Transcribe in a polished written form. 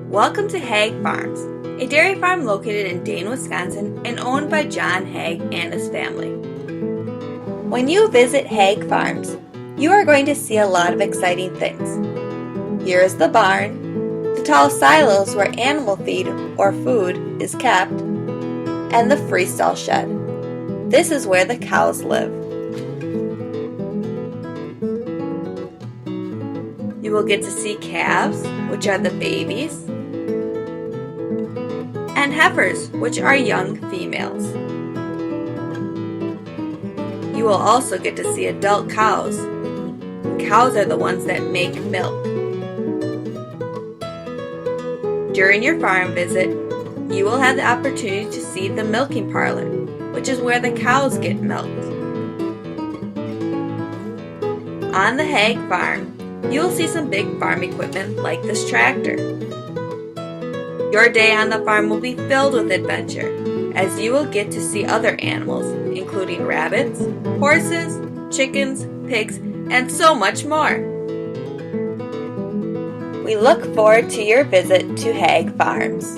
Welcome to Haag Farms, a dairy farm located in Dane, Wisconsin and owned by John Haag and his family. When you visit Haag Farms, you are going to see a lot of exciting things. Here is the barn, the tall silos where animal feed or food is kept, and the freestall shed. This is where the cows live. You will get to see calves, which are the babies, and heifers, which are young females. You will also get to see adult cows. Cows are the ones that make milk. During your farm visit, you will have the opportunity to see the milking parlor, which is where the cows get milked. On the Haag farm, you will see some big farm equipment like this tractor. Your day on the farm will be filled with adventure, as you will get to see other animals, including rabbits, horses, chickens, pigs, and so much more. We look forward to your visit to Haag Farms.